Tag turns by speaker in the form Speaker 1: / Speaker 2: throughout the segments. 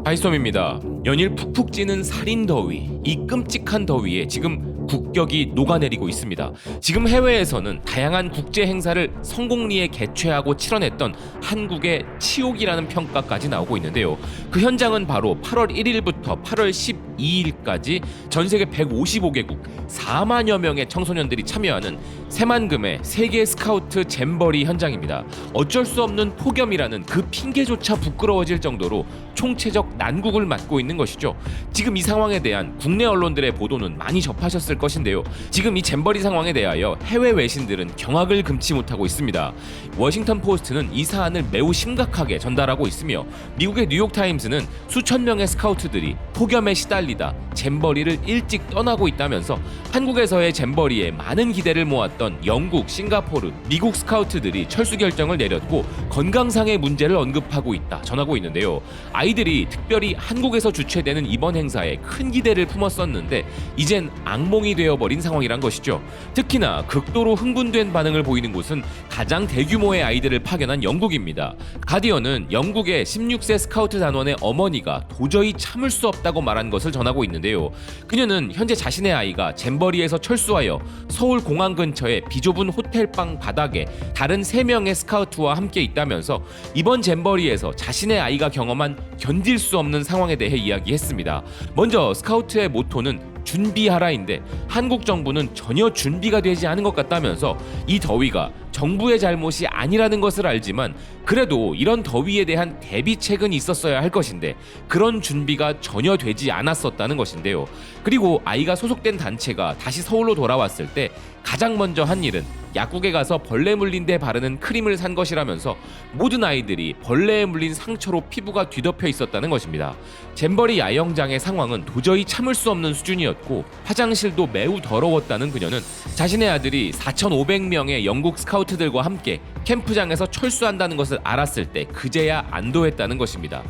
Speaker 1: 하이솜입니다. 연일 푹푹 찌는 살인 더위, 이 끔찍한 더위에 지금 국격이 녹아내리고 있습니다. 지금 해외에서는 다양한 국제 행사를 성공리에 개최하고 치러냈던 한국의 치욕이라는 평가까지 나오고 있는데요. 그 현장은 바로 8월 1일부터 8월 12일까지 전 세계 155개국 4만여 명의 청소년들이 참여하는 새만금의 세계 스카우트 잼버리 현장입니다. 어쩔 수 없는 폭염이라는 그 핑계조차 부끄러워질 정도로 총체적 난국을 맞고 있는 것이죠. 지금 이 상황에 대한 국내 언론들의 보도는 많이 접하셨을 것인데요. 지금 이 잼버리 상황에 대하여 해외 외신들은 경악을 금치 못하고 있습니다. 워싱턴 포스트는 이 사안을 매우 심각하게 전달하고 있으며 미국의 뉴욕타임스는 수천 명의 스카우트들이 폭염에 시달리다 잼버리를 일찍 떠나고 있다면서 한국에서의 잼버리에 많은 기대를 모았던 영국, 싱가포르, 미국 스카우트들이 철수 결정을 내렸고 건강상의 문제를 언급하고 있다 전하고 있는데요. 아이들이 특별히 한국에서 주최되는 이번 행사에 큰 기대를 품었었는데 이젠 악몽이 되어버린 상황이란 것이죠. 특히나 극도로 흥분된 반응을 보이는 곳은 가장 대규모의 아이들을 파견한 영국입니다. 가디언은 영국의 16세 스카우트 단원의 어머니가 도저히 참을 수 없다고 말한 것을 전하고 있는데요. 그녀는 현재 자신의 아이가 잼버리에서 철수하여 서울 공항 근처의 비좁은 호텔방 바닥에 다른 3명의 스카우트와 함께 있다면서 이번 잼버리에서 자신의 아이가 경험한 견딜 수 없는 상황에 대해 이야기했습니다. 먼저 스카우트의 모토는 준비하라인데 한국 정부는 전혀 준비가 되지 않은 것 같다면서 이 더위가 정부의 잘못이 아니라는 것을 알지만 그래도 이런 더위에 대한 대비책은 있었어야 할 것인데 그런 준비가 전혀 되지 않았었다는 것인데요. 그리고 아이가 소속된 단체가 다시 서울로 돌아왔을 때 가장 먼저 한 일은 약국에 가서 벌레 물린 데 바르는 크림을 산 것이라면서 모든 아이들이 벌레에 물린 상처로 피부가 뒤덮여 있었다는 것입니다. 잼버리 야영장의 상황은 도저히 참을 수 없는 수준이었고 화장실도 매우 더러웠다는 그녀는 자신의 아들이 4,500명의 영국 스카우트들과 함께 캠프장에서 철수한다는 것을 알았을 때 그제야 안도했다는 것입니다.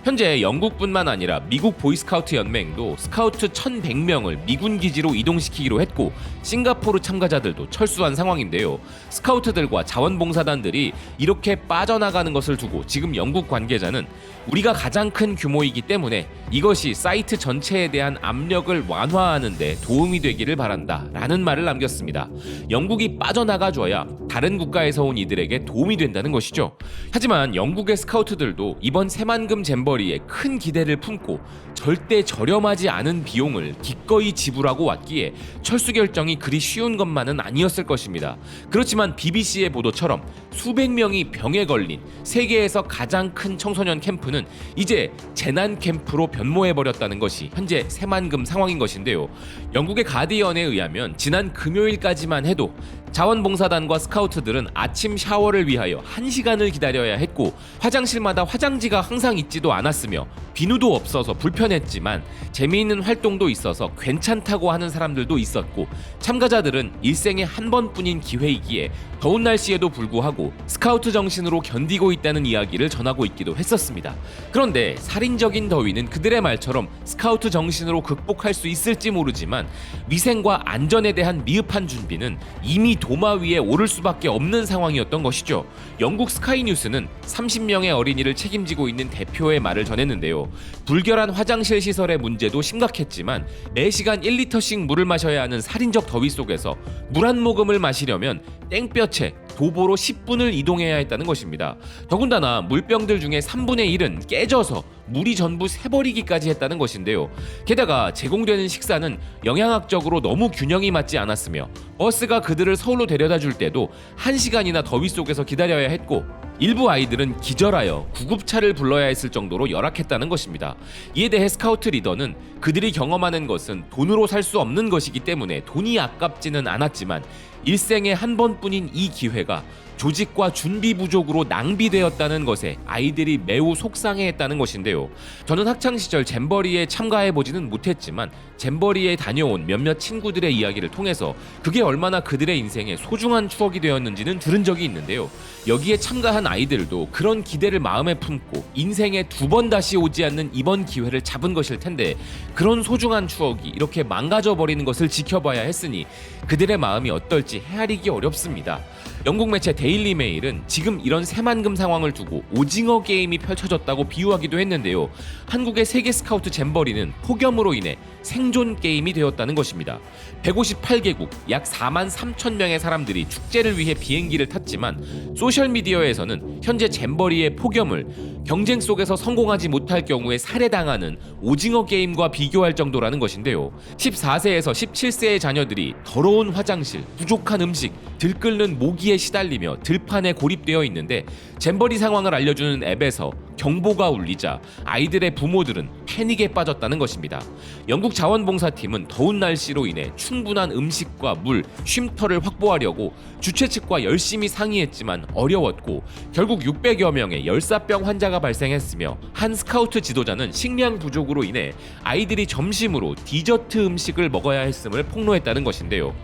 Speaker 1: 현재 영국뿐만 아니라 미국 보이스카우트 연맹도 스카우트 1,100명을 미군 기지로 이동시키기로 했고 싱가포르 참가자들도 철수한 상황인데요. 스카우트들과 자원봉사단들이 이렇게 빠져나가는 것을 두고 지금 영국 관계자는 우리가 가장 큰 규모이기 때문에 이것이 사이트 전체에 대한 압력을 완화하는 데 도움이 되기를 바란다 라는 말을 남겼습니다. 영국이 빠져나가줘야 다른 국가에서 온 이들에게 도움이 된다는 것이죠. 하지만 영국의 스카우트들도 이번 새만금 잼버리에 큰 기대를 품고 절대 저렴하지 않은 비용을 기꺼이 지불하고 왔기에 철수 결정이 그리 쉬운 것만은 아니었을 것입니다. 그렇지만 BBC의 보도처럼 수백 명이 병에 걸린 세계에서 가장 큰 청소년 캠프는 이제 재난 캠프로 변모해버렸다는 것이 현재 새만금 상황인 것인데요. 영국의 가디언에 의하면 지난 금요일까지만 해도 자원봉사단과 스카우트들은 아침 샤워를 위하여 1시간을 기다려야 했고 화장실마다 화장지가 항상 있지도 않았으며 비누도 없어서 불편했지만 재미있는 활동도 있어서 괜찮다고 하는 사람들도 있었고 참가자들은 일생에 한 번뿐인 기회이기에 더운 날씨에도 불구하고 스카우트 정신으로 견디고 있다는 이야기를 전하고 있기도 했었습니다. 그런데 살인적인 더위는 그들의 말처럼 스카우트 정신으로 극복할 수 있을지 모르지만 위생과 안전에 대한 미흡한 준비는 이미 도마 위에 오를 수밖에 없는 상황이었던 것이죠. 영국 스카이뉴스는 30명의 어린이를 책임지고 있는 대표의 말을 전했는데요. 불결한 화장실 시설의 문제도 심각했지만 매시간 1리터씩 물을 마셔야 하는 살인적 더위 속에서 물 한 모금을 마시려면 땡볕에 도보로 10분을 이동해야 했다는 것입니다. 더군다나 물병들 중에 3분의 1은 깨져서 물이 전부 새버리기까지 했다는 것인데요. 게다가 제공되는 식사는 영양학적으로 너무 균형이 맞지 않았으며 버스가 그들을 서울로 데려다 줄 때도 1시간이나 더위 속에서 기다려야 했고 일부 아이들은 기절하여 구급차를 불러야 했을 정도로 열악했다는 것입니다. 이에 대해 스카우트 리더는 그들이 경험하는 것은 돈으로 살 수 없는 것이기 때문에 돈이 아깝지는 않았지만 일생에 한 번뿐인 이 기회가 조직과 준비 부족으로 낭비되었다는 것에 아이들이 매우 속상해했다는 것인데요. 저는 학창시절 잼버리에 참가해보지는 못했지만 잼버리에 다녀온 몇몇 친구들의 이야기를 통해서 그게 얼마나 그들의 인생에 소중한 추억이 되었는지는 들은 적이 있는데요. 여기에 참가한 아이들도 그런 기대를 마음에 품고 인생에 2번 다시 오지 않는 이번 기회를 잡은 것일 텐데 그런 소중한 추억이 이렇게 망가져버리는 것을 지켜봐야 했으니 그들의 마음이 어떨지 헤아리기 어렵습니다. 영국 매체 데일리 데일리 메일은 지금 이런 새만금 상황을 두고 오징어 게임이 펼쳐졌다고 비유하기도 했는데요. 한국의 세계 스카우트 잼버리는 폭염으로 인해 생존 게임이 되었다는 것입니다. 158개국 약 4만 3천 명의 사람들이 축제를 위해 비행기를 탔지만 소셜미디어에서는 현재 잼버리의 폭염을 경쟁 속에서 성공하지 못할 경우에 살해당하는 오징어 게임과 비교할 정도라는 것인데요. 14세에서 17세의 자녀들이 더러운 화장실, 부족한 음식, 들끓는 모기에 시달리며 들판에 고립되어 있는데 잼버리 상황을 알려주는 앱에서 경보가 울리자 아이들의 부모들은 패닉에 빠졌다는 것입니다. 영국 자원봉사팀은 더운 날씨로 인해 충분한 음식과 물, 쉼터를 확보하려고 주최 측과 열심히 상의했지만 어려웠고 결국 600여 명의 열사병 환자가 발생했으며 한 스카우트 지도자는 식량 부족으로 인해 아이들이 점심으로 디저트 음식을 먹어야 했음을 폭로했다는 것인데요.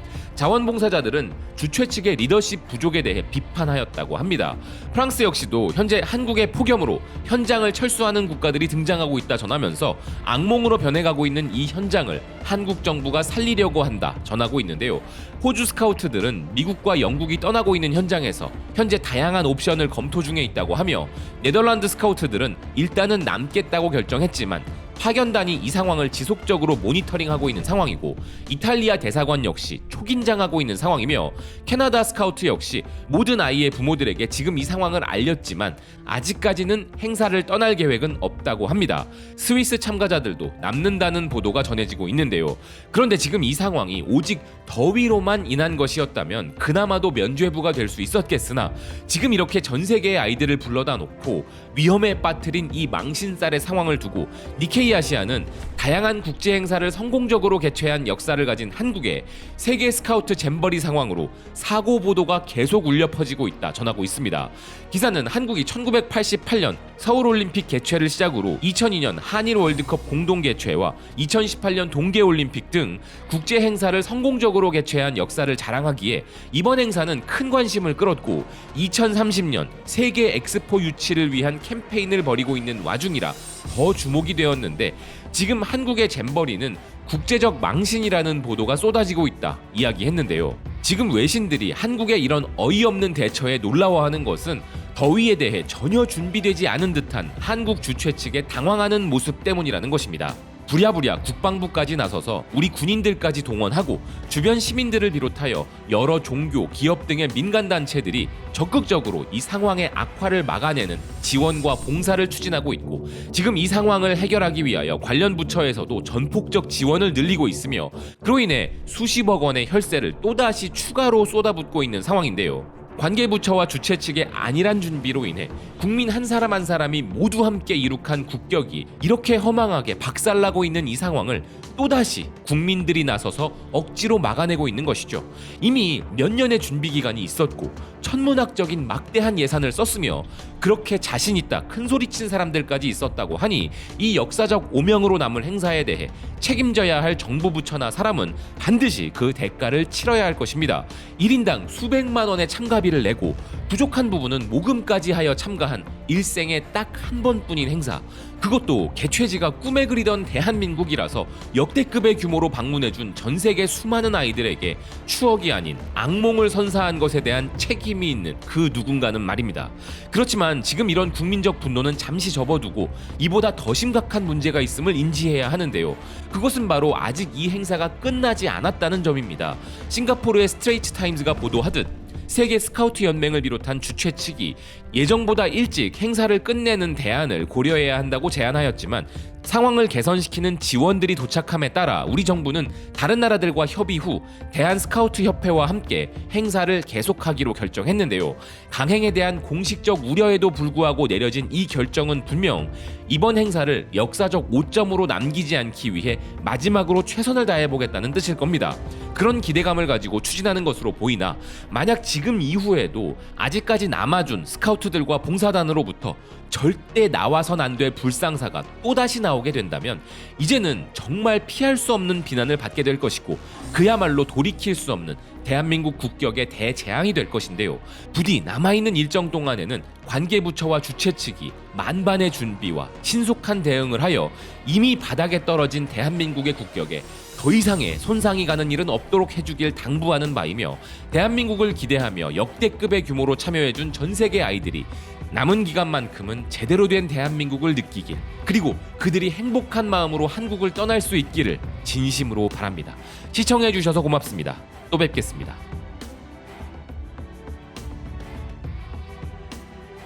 Speaker 1: 자원봉사자들은 주최 측의 리더십 부족에 대해 비판하였다고 합니다. 프랑스 역시도 현재 한국의 폭염으로 현장을 철수하는 국가들이 등장하고 있다 전하면서 악몽으로 변해가고 있는 이 현장을 한국 정부가 살리려고 한다 전하고 있는데요. 호주 스카우트들은 미국과 영국이 떠나고 있는 현장에서 현재 다양한 옵션을 검토 중에 있다고 하며 네덜란드 스카우트들은 일단은 남겠다고 결정했지만 파견단이 이 상황을 지속적으로 모니터링하고 있는 상황이고 이탈리아 대사관 역시 초긴장하고 있는 상황이며 캐나다 스카우트 역시 모든 아이의 부모들에게 지금 이 상황을 알렸지만 아직까지는 행사를 떠날 계획은 없다고 합니다. 스위스 참가자들도 남는다는 보도가 전해지고 있는데요. 그런데 지금 이 상황이 오직 더위로만 인한 것이었다면 그나마도 면죄부가 될 수 있었겠으나 지금 이렇게 전 세계의 아이들을 불러다 놓고 위험에 빠뜨린 이 망신살의 상황을 두고 니케이 아시아는 다양한 국제 행사를 성공적으로 개최한 역사를 가진 한국의 세계 스카우트 잼버리 상황으로 사고 보도가 계속 울려 퍼지고 있다 전하고 있습니다. 기사는 한국이 1988년 서울올림픽 개최를 시작으로 2002년 한일 월드컵 공동 개최와 2018년 동계올림픽 등 국제 행사를 성공적으로 개최한 역사를 자랑하기에 이번 행사는 큰 관심을 끌었고 2030년 세계 엑스포 유치를 위한 캠페인을 벌이고 있는 와중이라 더 주목이 되었는데 지금 한국의 잼버리는 국제적 망신이라는 보도가 쏟아지고 있다 이야기했는데요. 지금 외신들이 한국의 이런 어이없는 대처에 놀라워하는 것은 더위에 대해 전혀 준비되지 않은 듯한 한국 주최 측의 당황하는 모습 때문이라는 것입니다. 부랴부랴 국방부까지 나서서 우리 군인들까지 동원하고 주변 시민들을 비롯하여 여러 종교, 기업 등의 민간단체들이 적극적으로 이 상황의 악화를 막아내는 지원과 봉사를 추진하고 있고 지금 이 상황을 해결하기 위하여 관련 부처에서도 전폭적 지원을 늘리고 있으며 그로 인해 수십억 원의 혈세를 또다시 추가로 쏟아붓고 있는 상황인데요. 관계부처와 주최 측의 안일한 준비로 인해 국민 한 사람 한 사람이 모두 함께 이룩한 국격이 이렇게 허망하게 박살나고 있는 이 상황을 또다시 국민들이 나서서 억지로 막아내고 있는 것이죠. 이미 몇 년의 준비 기간이 있었고 천문학적인 막대한 예산을 썼으며 그렇게 자신 있다 큰소리친 사람들까지 있었다고 하니 이 역사적 오명으로 남을 행사에 대해 책임져야 할 정부 부처나 사람은 반드시 그 대가를 치러야 할 것입니다. 1인당 수백만 원의 참가비를 내고 부족한 부분은 모금까지 하여 참가한 일생에 딱 한 번뿐인 행사, 그것도 개최지가 꿈에 그리던 대한민국이라서 역대급의 규모로 방문해준 전세계 수많은 아이들에게 추억이 아닌 악몽을 선사한 것에 대한 책임이 있는 그 누군가는 말입니다. 그렇지만 지금 이런 국민적 분노는 잠시 접어두고 이보다 더 심각한 문제가 있음을 인지해야 하는데요. 그것은 바로 아직 이 행사가 끝나지 않았다는 점입니다. 싱가포르의 스트레이트 타임즈가 보도하듯 세계 스카우트 연맹을 비롯한 주최 측이 예정보다 일찍 행사를 끝내는 대안을 고려해야 한다고 제안하였지만 상황을 개선시키는 지원들이 도착함에 따라 우리 정부는 다른 나라들과 협의 후 대한스카우트협회와 함께 행사를 계속하기로 결정했는데요. 강행에 대한 공식적 우려에도 불구하고 내려진 이 결정은 분명 이번 행사를 역사적 오점으로 남기지 않기 위해 마지막으로 최선을 다해보겠다는 뜻일 겁니다. 그런 기대감을 가지고 추진하는 것으로 보이나 만약 지금 이후에도 아직까지 남아준 스카우트들과 봉사단으로부터 절대 나와선 안 될 불상사가 또다시 나오게 된다면 이제는 정말 피할 수 없는 비난을 받게 될 것이고 그야말로 돌이킬 수 없는 대한민국 국격의 대재앙이 될 것인데요. 부디 남아있는 일정 동안에는 관계부처와 주최 측이 만반의 준비와 신속한 대응을 하여 이미 바닥에 떨어진 대한민국의 국격에 더 이상의 손상이 가는 일은 없도록 해주길 당부하는 바이며, 대한민국을 기대하며 역대급의 규모로 참여해준 전 세계 아이들이 남은 기간만큼은 제대로 된 대한민국을 느끼길, 그리고 그들이 행복한 마음으로 한국을 떠날 수 있기를 진심으로 바랍니다. 시청해주셔서 고맙습니다. 또 뵙겠습니다.